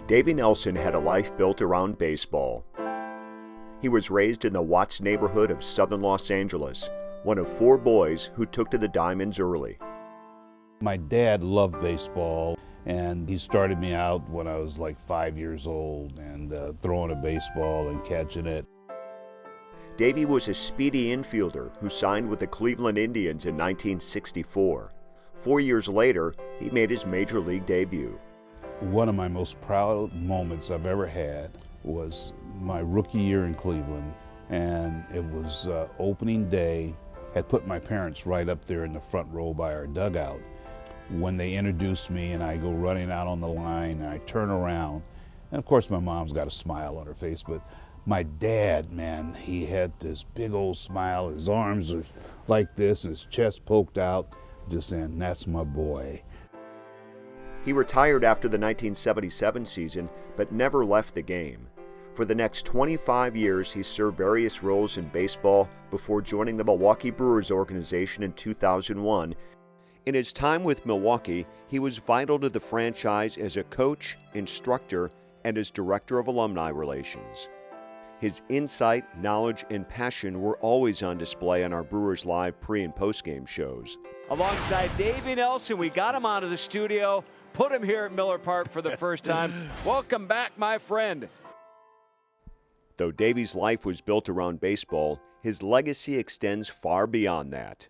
Davey Nelson had a life built around baseball. He was raised in the Watts neighborhood of southern Los Angeles, one of 4 boys who took to the diamonds early. My dad loved baseball, and he started me out when I was like 5 years old and throwing a baseball and catching it. Davey was a speedy infielder who signed with the Cleveland Indians in 1964. 4 years later, he made his major league debut. One of my most proud moments I've ever had was my rookie year in Cleveland, and it was opening day. Had put my parents right up there in the front row by our dugout. When they introduced me and I go running out on the line and I turn around, and of course my mom's got a smile on her face, but my dad, man, he had this big old smile. His arms are like this and his chest poked out, just saying, "That's my boy." He retired after the 1977 season, but never left the game. For the next 25 years, he served various roles in baseball before joining the Milwaukee Brewers organization in 2001. In his time with Milwaukee, he was vital to the franchise as a coach, instructor, and as director of alumni relations. His insight, knowledge, and passion were always on display on our Brewers Live pre- and post-game shows. Alongside Davey Nelson, we got him out of the studio, put him here at Miller Park for the first time. Welcome back, my friend. Though Davey's life was built around baseball, his legacy extends far beyond that.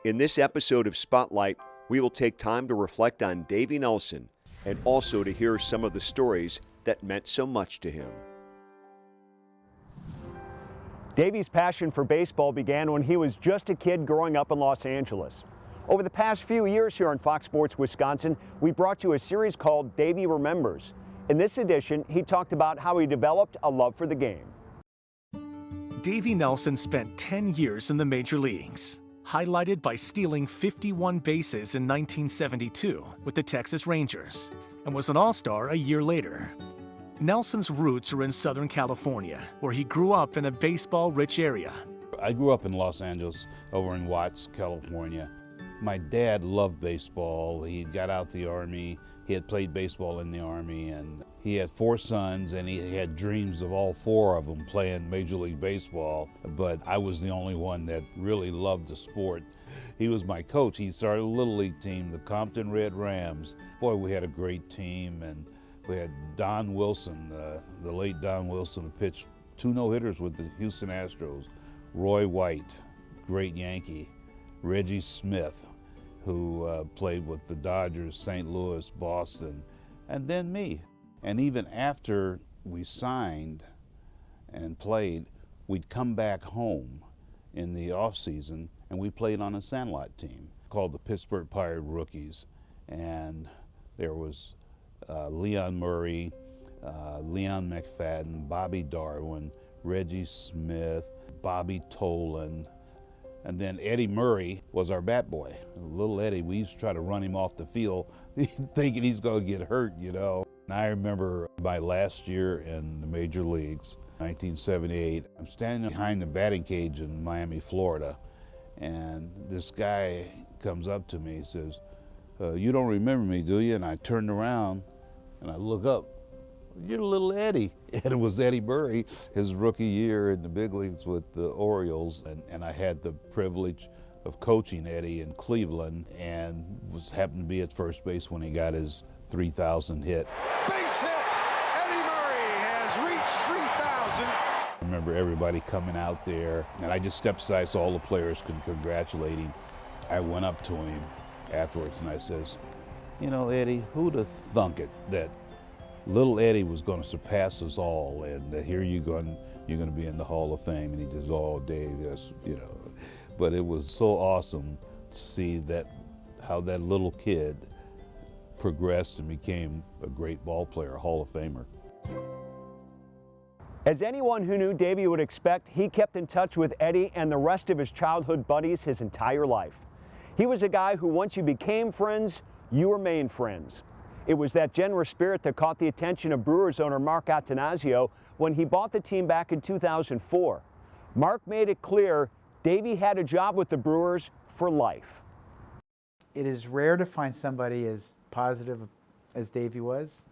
In this episode of Spotlight, we will take time to reflect on Davey Nelson and also to hear some of the stories that meant so much to him. Davey's passion for baseball began when he was just a kid growing up in Los Angeles. Over the past few years here on Fox Sports Wisconsin, we brought you a series called Davey Remembers. In this edition, he talked about how he developed a love for the game. Davey Nelson spent 10 years in the major leagues, highlighted by stealing 51 bases in 1972 with the Texas Rangers, and was an All-Star a year later. Nelson's roots are in Southern California, where he grew up in a baseball-rich area. I grew up in Los Angeles, over in Watts, California. My dad loved baseball. He got out the Army. He had played baseball in the Army, and he had 4 sons, and he had dreams of all 4 of them playing Major League Baseball, but I was the only one that really loved the sport. He was my coach. He started a Little League team, the Compton Red Rams. Boy, we had a great team, and we had Don Wilson, the late Don Wilson, who pitched 2 no-hitters with the Houston Astros. Roy White, great Yankee. Reggie Smith, who played with the Dodgers, St. Louis, Boston, and then me. And even after we signed and played, we'd come back home in the off-season, and we played on a Sandlot team called the Pittsburgh Pirate Rookies. And there was Leon Murray, Leon McFadden, Bobby Darwin, Reggie Smith, Bobby Tolan, and then Eddie Murray was our bat boy. Little Eddie, we used to try to run him off the field thinking he's going to get hurt, you know. And I remember my last year in the major leagues, 1978, I'm standing behind the batting cage in Miami, Florida, and this guy comes up to me and says, "You don't remember me, do you?" And I turned around and I look up. "You're little Eddie." And it was Eddie Murray, his rookie year in the big leagues with the Orioles. And I had the privilege of coaching Eddie in Cleveland and happened to be at first base when he got his 3,000 hit. Base hit! Eddie Murray has reached 3,000. I remember everybody coming out there, and I just stepped aside so all the players could congratulate him. I went up to him afterwards and I says, "You know, Eddie, who'd have thunk it that little Eddie was going to surpass us all, and here you're going to be in the Hall of Fame." And he just, "Oh, Dave, yes, you know." But it was so awesome to see how that little kid progressed and became a great ball player, a Hall of Famer. As anyone who knew Davey would expect, he kept in touch with Eddie and the rest of his childhood buddies his entire life. He was a guy who, once you became friends, you remained friends. It was that generous spirit that caught the attention of Brewers owner Mark Attanasio when he bought the team back in 2004. Mark made it clear Davey had a job with the Brewers for life. It is rare to find somebody as positive as Davey was.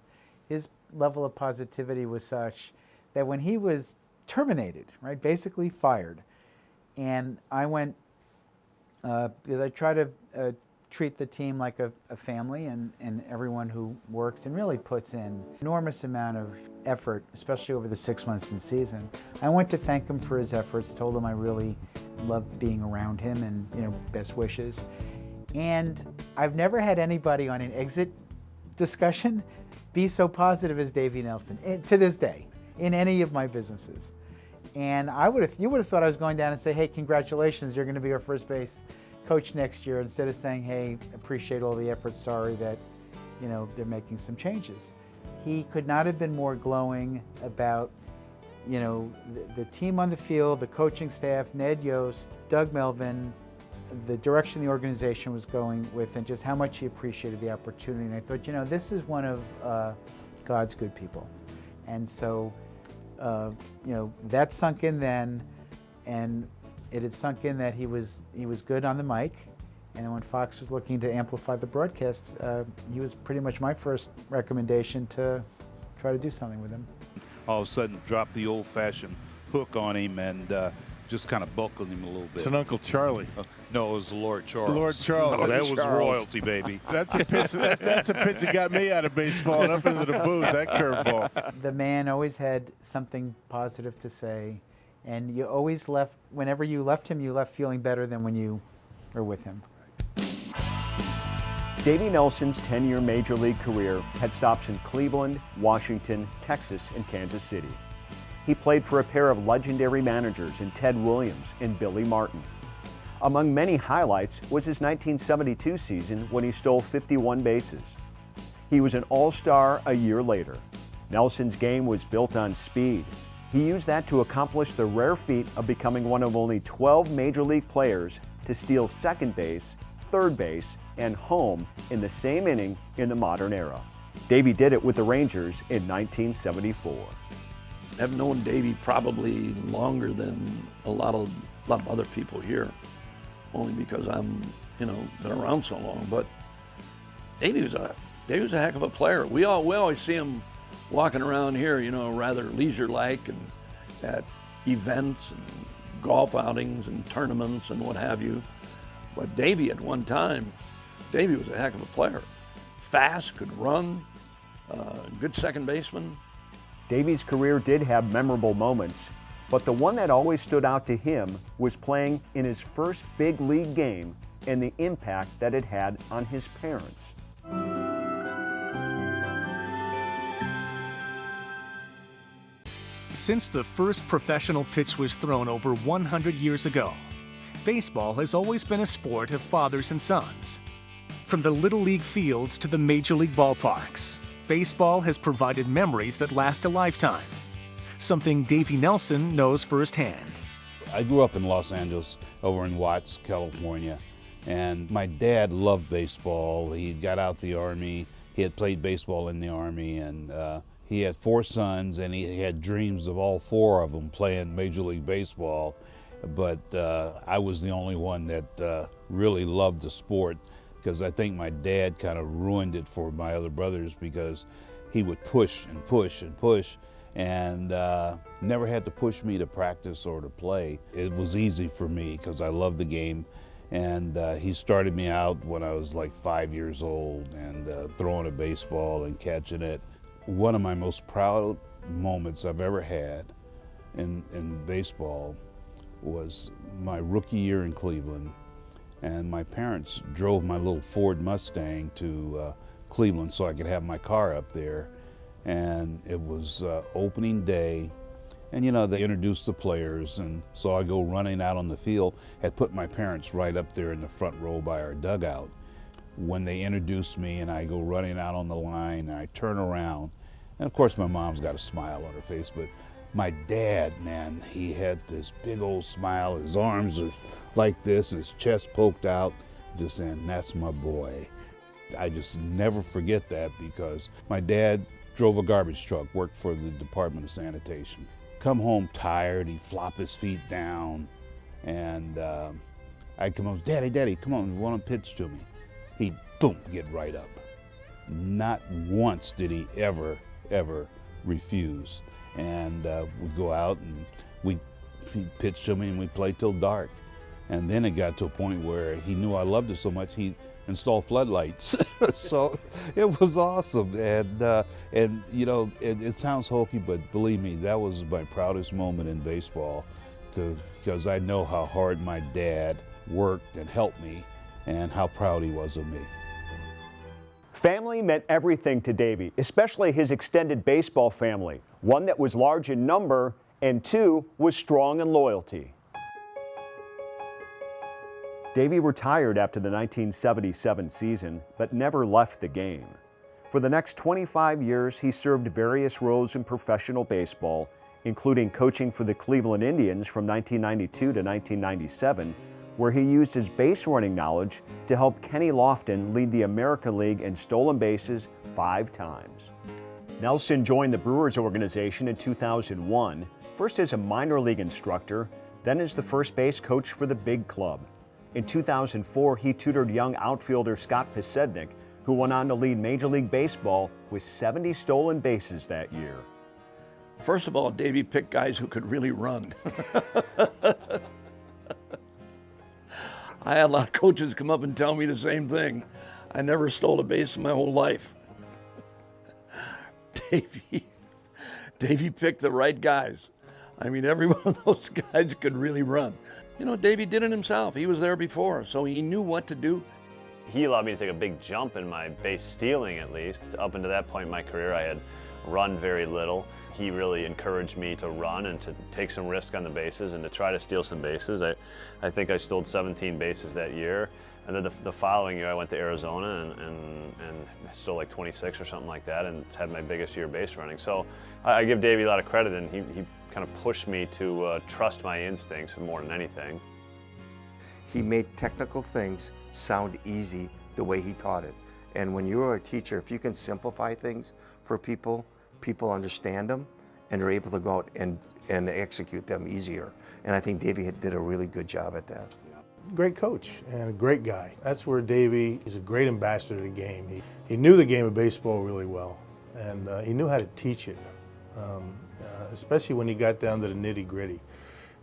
his level of positivity was such that when he was terminated, right, basically fired, and I went, because I try to treat the team like a family, and everyone who works and really puts in enormous amount of effort, especially over the 6 months in season. I went to thank him for his efforts, told him I really loved being around him, and best wishes. And I've never had anybody on an exit discussion be so positive as Davey Nelson, to this day, in any of my businesses. And you would have thought I was going down and say, hey, congratulations, you're going to be our first base coach next year, instead of saying, hey, appreciate all the efforts, sorry that they're making some changes. He could not have been more glowing about the team on the field, the coaching staff, Ned Yost, Doug Melvin, the direction the organization was going with, and just how much he appreciated the opportunity. And I thought, this is one of God's good people. And so that sunk in then, and it had sunk in that he was good on the mic, and when Fox was looking to amplify the broadcasts, he was pretty much my first recommendation to try to do something with him. All of a sudden, dropped the old-fashioned hook on him and just kind of buckled him a little bit. It's an Uncle Charlie. No, it was Lord Charles. Lord Charles. Oh, that was royalty, baby. That's a pitch that got me out of baseball and up into the booth, that curveball. The man always had something positive to say, and you always left, whenever you left him, you left feeling better than when you were with him. Davey Nelson's 10-year Major League career had stops in Cleveland, Washington, Texas, and Kansas City. He played for a pair of legendary managers in Ted Williams and Billy Martin. Among many highlights was his 1972 season when he stole 51 bases. He was an all-star a year later. Nelson's game was built on speed. He used that to accomplish the rare feat of becoming one of only 12 Major League players to steal second base, third base, and home in the same inning in the modern era. Davey did it with the Rangers in 1974. I've known Davey probably longer than a lot of other people here, only because I'm, been around so long. But Davey was a heck of a player. We always see him walking around here, rather leisure-like, and at events and golf outings and tournaments and what have you. But Davey, at one time, Davey was a heck of a player. Fast, could run, good second baseman. Davey's career did have memorable moments, but the one that always stood out to him was playing in his first big league game and the impact that it had on his parents. Since the first professional pitch was thrown over 100 years ago, baseball has always been a sport of fathers and sons. From the Little League fields to the Major League ballparks, baseball has provided memories that last a lifetime, something Davey Nelson knows firsthand. I grew up in Los Angeles, over in Watts, California, and my dad loved baseball. He got out the Army. He had played baseball in the Army, and he had 4 sons, and he had dreams of all 4 of them playing Major League Baseball. But I was the only one that really loved the sport, because I think my dad kind of ruined it for my other brothers, because he would push and push and push, and never had to push me to practice or to play. It was easy for me because I loved the game, and he started me out when I was like 5 years old, and throwing a baseball and catching it. One of my most proud moments I've ever had in baseball was my rookie year in Cleveland, and my parents drove my little Ford Mustang to Cleveland so I could have my car up there. And it was opening day, and they introduced the players, and so I go running out on the field. Had put my parents right up there in the front row by our dugout. When they introduced me, and I go running out on the line, and I turn around, and of course my mom's got a smile on her face, but my dad, man, he had this big old smile. His arms are like this, his chest poked out, just saying, "That's my boy." I just never forget that, because my dad drove a garbage truck, worked for the Department of Sanitation. Come home tired, he'd flop his feet down, and I'd come home, Daddy, come on, you want to pitch to me? He'd, boom, get right up. Not once did he ever ever refuse. And we'd go out and he'd pitch to me and we'd play till dark. And then it got to a point where he knew I loved it so much he installed floodlights. So it was awesome. And you know, it sounds hokey, but believe me, that was my proudest moment in baseball, because I know how hard my dad worked and helped me and how proud he was of me. Family meant everything to Davey, especially his extended baseball family, one that was large in number and two was strong in loyalty. Davey retired after the 1977 season, but never left the game. For the next 25 years, he served various roles in professional baseball, including coaching for the Cleveland Indians from 1992 to 1997, where he used his base running knowledge to help Kenny Lofton lead the American League in stolen bases 5 times. Nelson joined the Brewers organization in 2001, first as a minor league instructor, then as the first base coach for the big club. In 2004, he tutored young outfielder Scott Pisednik, who went on to lead Major League Baseball with 70 stolen bases that year. First of all, Davey picked guys who could really run. I had a lot of coaches come up and tell me the same thing. I never stole a base in my whole life. Davey picked the right guys. I mean, every one of those guys could really run. You know, Davey did it himself. He was there before, so he knew what to do. He allowed me to take a big jump in my base stealing, at least. Up until that point in my career, I had run very little. He really encouraged me to run and to take some risk on the bases and to try to steal some bases. I think I stole 17 bases that year. And then the following year, I went to Arizona and stole like 26 or something like that and had my biggest year base running. So I give Davey a lot of credit, and he kind of pushed me to trust my instincts more than anything. He made technical things sound easy the way he taught it. And when you're a teacher, if you can simplify things for people, people understand them and are able to go out and execute them easier. And I think Davey did a really good job at that. Great coach and a great guy. That's where Davey is a great ambassador to the game. He knew the game of baseball really well, and he knew how to teach it, especially when he got down to the nitty-gritty.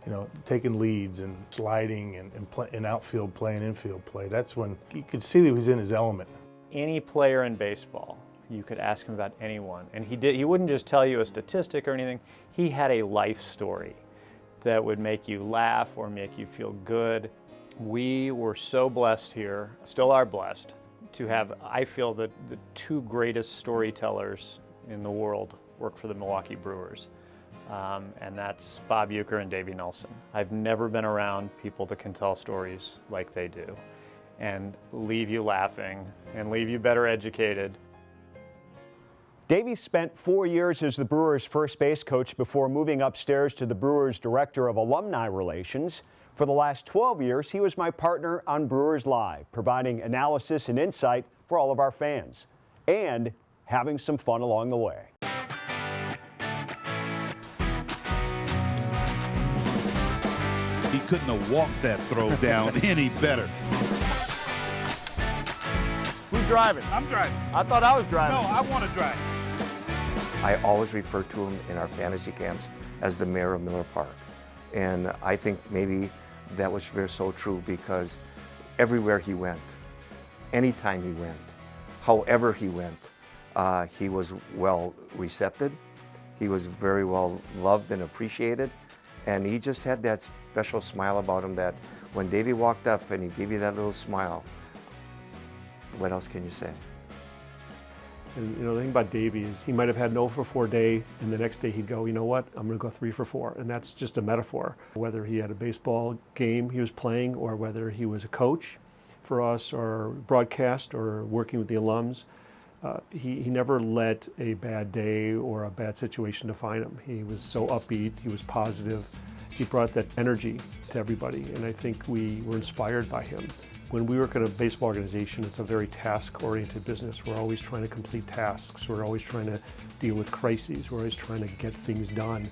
You know, taking leads and sliding and outfield play and infield play. That's when you could see that he was in his element. Any player in baseball, you could ask him about anyone, and he wouldn't just tell you a statistic or anything. He had a life story that would make you laugh or make you feel good. We were so blessed here, still are blessed, to have, I feel, the 2 greatest storytellers in the world work for the Milwaukee Brewers. And that's Bob Uecker and Davey Nelson. I've never been around people that can tell stories like they do and leave you laughing and leave you better educated. Davey spent 4 years as the Brewers' first base coach before moving upstairs to the Brewers' Director of Alumni Relations. For the last 12 years, he was my partner on Brewers Live, providing analysis and insight for all of our fans, and having some fun along the way. He couldn't have walked that throw down any better. Who's driving? I'm driving. I thought I was driving. No, I want to drive. I always refer to him in our fantasy camps as the mayor of Miller Park. And I think maybe that was so true, because everywhere he went, anytime he went, however he went, he was well received. He was very well loved and appreciated. And he just had that special smile about him that when Davey walked up and he gave you that little smile, what else can you say? And you know, the thing about Davey is he might have had an 0 for 4 day, and the next day he'd go, you know what, I'm going to go 3 for 4. And that's just a metaphor. Whether he had a baseball game he was playing, or whether he was a coach for us, or broadcast, or working with the alums, he never let a bad day or a bad situation define him. He was so upbeat, he was positive. He brought that energy to everybody, and I think we were inspired by him. When we work in a baseball organization, it's a very task-oriented business. We're always trying to complete tasks. We're always trying to deal with crises. We're always trying to get things done.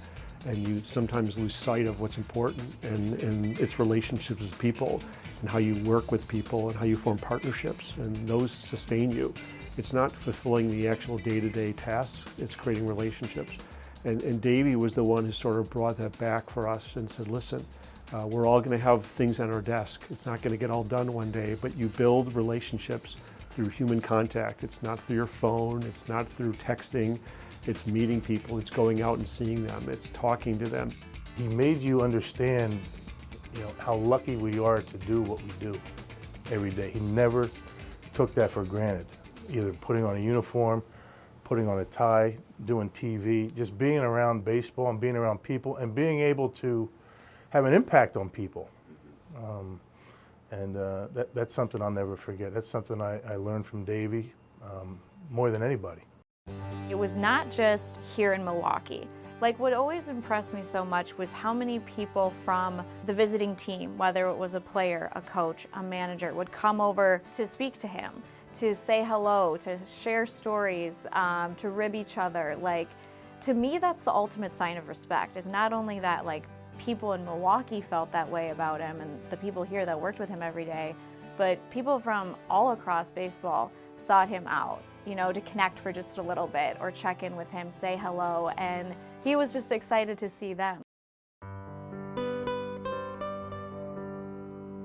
and you sometimes lose sight of what's important, and it's relationships with people and how you work with people and how you form partnerships, and those sustain you. It's not fulfilling the actual day-to-day tasks, it's creating relationships. And Davey was the one who sort of brought that back for us and said, listen, we're all going to have things on our desk. It's not going to get all done one day, but you build relationships through human contact. It's not through your phone, it's not through texting, it's meeting people, it's going out and seeing them, it's talking to them. He made you understand, how lucky we are to do what we do every day. He never took that for granted, either putting on a uniform, putting on a tie, doing TV, just being around baseball and being around people and being able to have an impact on people. That's something I'll never forget. That's something I learned from Davey more than anybody. It was not just here in Milwaukee. Like, what always impressed me so much was how many people from the visiting team, whether it was a player, a coach, a manager, would come over to speak to him, to say hello, to share stories, to rib each other. Like, to me, that's the ultimate sign of respect, is not only that, like, people in Milwaukee felt that way about him and the people here that worked with him every day, but people from all across baseball sought him out, to connect for just a little bit or check in with him, say hello, and he was just excited to see them.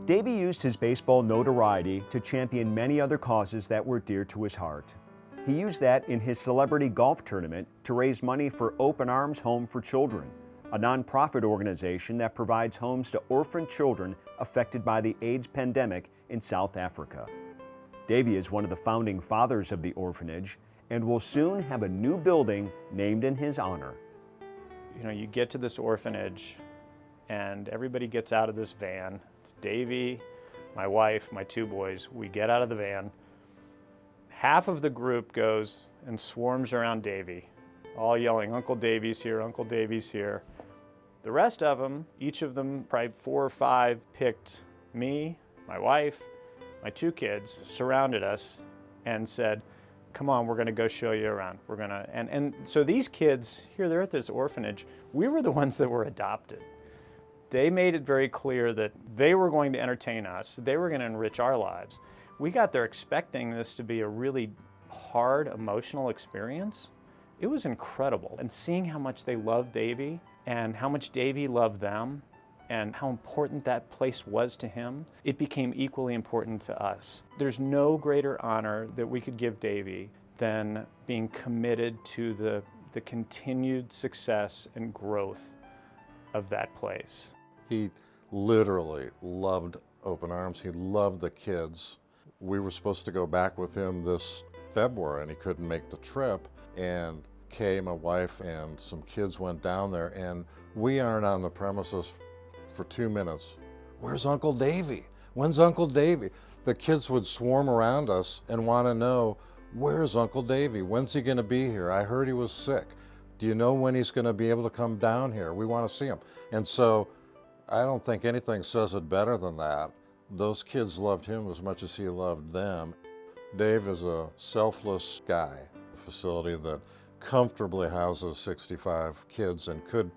Davey used his baseball notoriety to champion many other causes that were dear to his heart. He used that in his celebrity golf tournament to raise money for Open Arms Home for Children, a nonprofit organization that provides homes to orphan children affected by the AIDS pandemic in South Africa. Davey is one of the founding fathers of the orphanage and will soon have a new building named in his honor. You get to this orphanage and everybody gets out of this van. It's Davey, my wife, my two boys. We get out of the van. Half of the group goes and swarms around Davey, all yelling, "Uncle Davey's here, Uncle Davey's here." The rest of them, each of them, probably 4 or 5, picked me, my wife, my 2 kids, surrounded us and said, "Come on, we're going to go show you around. We're going to," and so these kids here, they're at this orphanage. We were the ones that were adopted. They made it very clear that they were going to entertain us. They were going to enrich our lives. We got there expecting this to be a really hard, emotional experience. It was incredible. And seeing how much they loved Davey and how much Davey loved them and how important that place was to him, it became equally important to us. There's no greater honor that we could give Davey than being committed to the continued success and growth of that place. He literally loved Open Arms. He loved the kids. We were supposed to go back with him this February and he couldn't make the trip. And Kay, my wife, and some kids went down there, and we aren't on the premises for 2 minutes. "Where's Uncle Davey? When's Uncle Davey?" The kids would swarm around us and want to know, "Where's Uncle Davey? When's he going to be here? I heard he was sick. Do you know when he's going to be able to come down here? We want to see him." And so I don't think anything says it better than that. Those kids loved him as much as he loved them. Dave is a selfless guy. A facility that comfortably houses 65 kids and could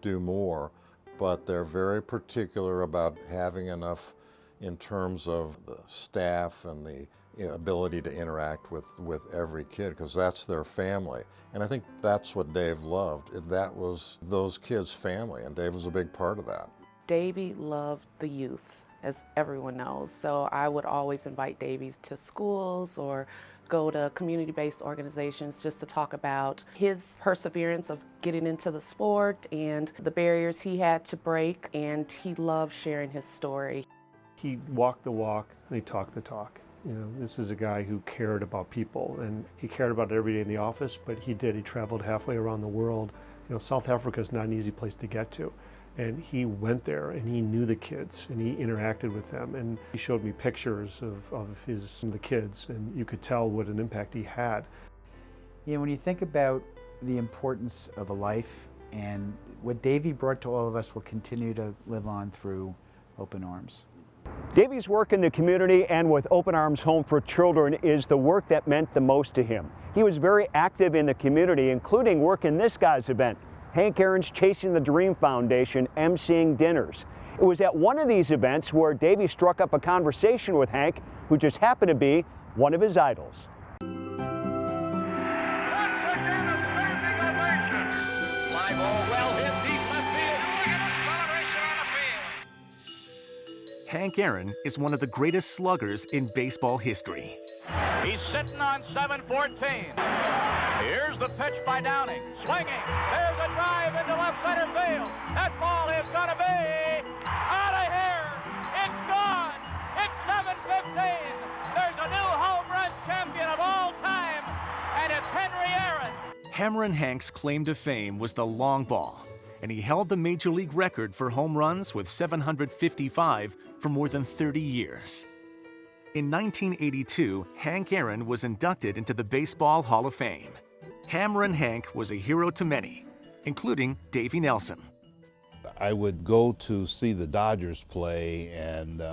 do more, but they're very particular about having enough in terms of the staff and the ability to interact with every kid, because that's their family. And I think that's what Dave loved. That was those kids' family, and Dave was a big part of that. Davey loved the youth, as everyone knows, so I would always invite Davey to schools or go to community-based organizations just to talk about his perseverance of getting into the sport and the barriers he had to break, and he loved sharing his story. He walked the walk and he talked the talk. This is a guy who cared about people, and he cared about it every day in the office, but he traveled halfway around the world. South Africa is not an easy place to get to. And he went there and he knew the kids and he interacted with them, and he showed me pictures of the kids, and you could tell what an impact he had. When you think about the importance of a life, and what Davey brought to all of us will continue to live on through Open Arms. Davey's work in the community and with Open Arms Home for Children is the work that meant the most to him. He was very active in the community, including work in this guy's event. Hank Aaron's Chasing the Dream Foundation emceeing dinners. It was at one of these events where Davey struck up a conversation with Hank, who just happened to be one of his idols. Hank Aaron is one of the greatest sluggers in baseball history. He's sitting on 7-14. Here's the pitch by Downing. Swinging. There's a drive into left center field. That ball is going to be out of here. It's gone. It's 7-15. There's a new home run champion of all time, and it's Henry Aaron. Hammerin' Hank's claim to fame was the long ball, and he held the Major League record for home runs with 755 for more than 30 years. In 1982, Hank Aaron was inducted into the Baseball Hall of Fame. Hammerin' Hank was a hero to many, including Davey Nelson. I would go to see the Dodgers play, and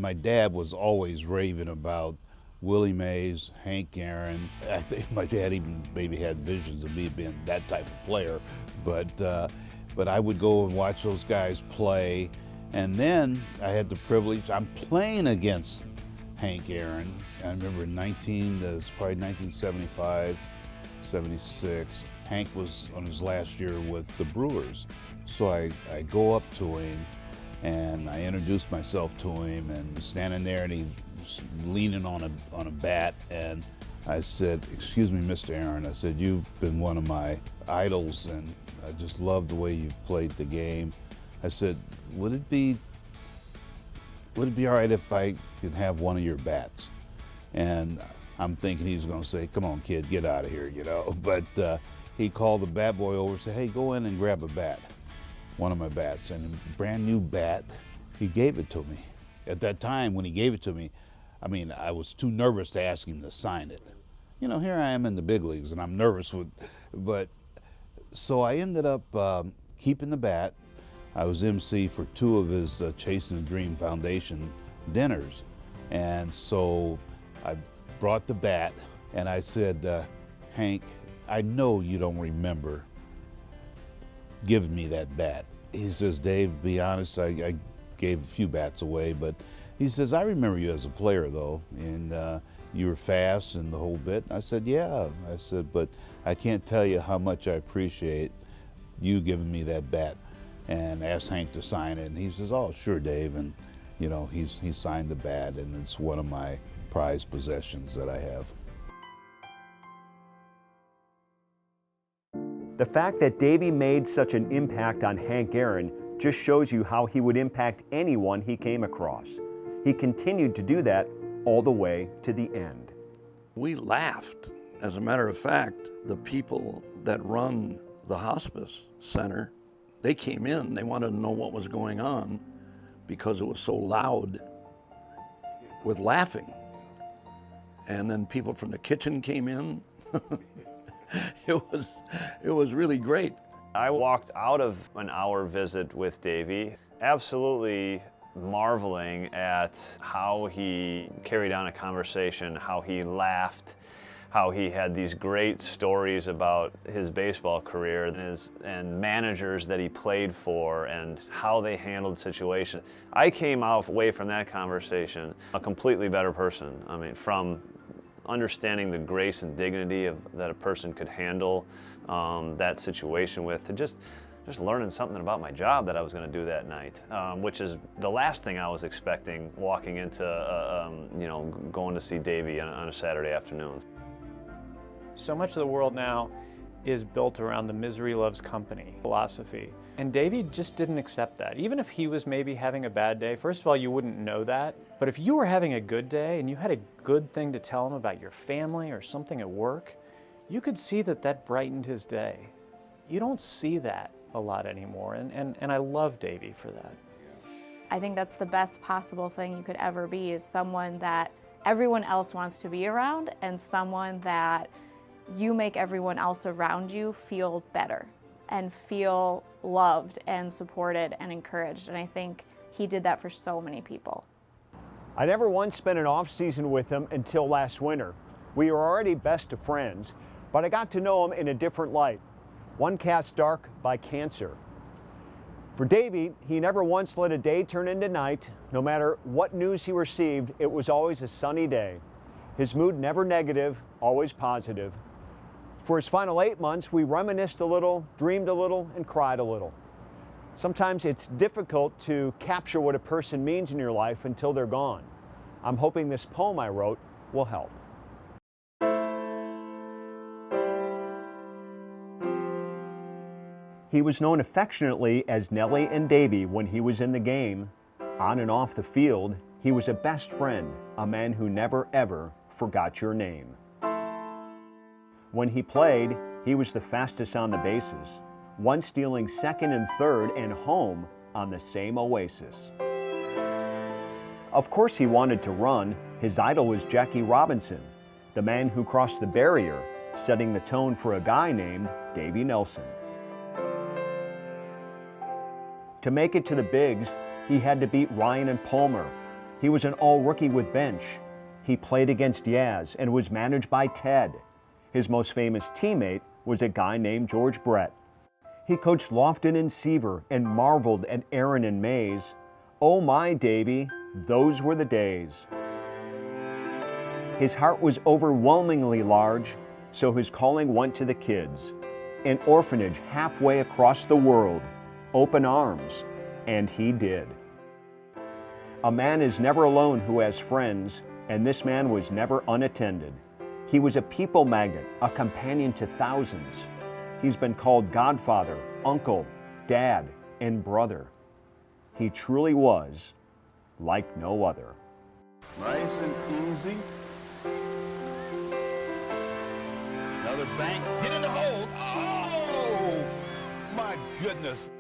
my dad was always raving about Willie Mays, Hank Aaron. I think my dad even maybe had visions of me being that type of player, but I would go and watch those guys play, and then I had the privilege, I'm playing against Hank Aaron. I remember it's probably 1975, 76. Hank was on his last year with the Brewers. So I go up to him and I introduced myself to him, and standing there, and he's leaning on a bat, and I said, "Excuse me, Mr. Aaron," I said, "you've been one of my idols, and I just love the way you've played the game." I said, would it be all right if I could have one of your bats? And I'm thinking he's going to say, "Come on, kid, get out of here," you know. But he called the bat boy over and said, "Hey, go in and grab a bat," one of my bats, and a brand new bat. He gave it to me. At that time, when he gave it to me, I mean, I was too nervous to ask him to sign it. You know, here I am in the big leagues, and I'm nervous so I ended up keeping the bat. I was MC for 2 of his Chasing the Dream Foundation dinners. And so I brought the bat, and I said, "Hank, I know you don't remember giving me that bat." He says, "Dave, be honest, I gave a few bats away, but," he says, "I remember you as a player, though, and you were fast and the whole bit." I said, "Yeah." I said, "But I can't tell you how much I appreciate you giving me that bat," and asked Hank to sign it. And he says, "Oh, sure, Dave." And, you know, he signed the bat, and it's one of my prized possessions that I have. The fact that Davey made such an impact on Hank Aaron just shows you how he would impact anyone he came across. He continued to do that all the way to the end. We laughed. As a matter of fact, the people that run the hospice center, they came in, they wanted to know what was going on because it was so loud with laughing. And then people from the kitchen came in. It was really great. I walked out of an hour visit with Davey, absolutely marveling at how he carried on a conversation, how he laughed, how he had these great stories about his baseball career and managers that he played for and how they handled situations. I came away from that conversation a completely better person. I mean, from understanding the grace and dignity that a person could handle that situation with, to just learning something about my job that I was going to do that night, which is the last thing I was expecting walking into, going to see Davey on a Saturday afternoon. So much of the world now is built around the misery loves company philosophy. And Davey just didn't accept that. Even if he was maybe having a bad day, first of all, you wouldn't know that. But if you were having a good day and you had a good thing to tell him about your family or something at work, you could see that brightened his day. You don't see that a lot anymore, and I love Davey for that. I think that's the best possible thing you could ever be, is someone that everyone else wants to be around, and someone that you make everyone else around you feel better and feel loved and supported and encouraged. And I think he did that for so many people. I never once spent an off season with him until last winter. We were already best of friends, but I got to know him in a different light. one cast dark by cancer. For Davey, he never once let a day turn into night. No matter what news he received, it was always a sunny day. His mood never negative, always positive. For his final 8 months, we reminisced a little, dreamed a little, and cried a little. Sometimes it's difficult to capture what a person means in your life until they're gone. I'm hoping this poem I wrote will help. He was known affectionately as Nellie and Davey when he was in the game. On and off the field, he was a best friend, a man who never ever forgot your name. When he played, he was the fastest on the bases, once stealing second and third and home on the same oasis. Of course he wanted to run. His idol was Jackie Robinson, the man who crossed the barrier, setting the tone for a guy named Davey Nelson. To make it to the bigs, he had to beat Ryan and Palmer. He was an all-rookie with bench. He played against Yaz and was managed by Ted. His most famous teammate was a guy named George Brett. He coached Lofton and Seaver and marveled at Aaron and Mays. Oh my, Davey, those were the days. His heart was overwhelmingly large, so his calling went to the kids. An orphanage halfway across the world. Open arms, and he did. A man is never alone who has friends, and this man was never unattended. He was a people magnet, a companion to thousands. He's been called godfather, uncle, dad, and brother. He truly was like no other. Nice and easy. Another bank, hit in the hole. Oh, my goodness.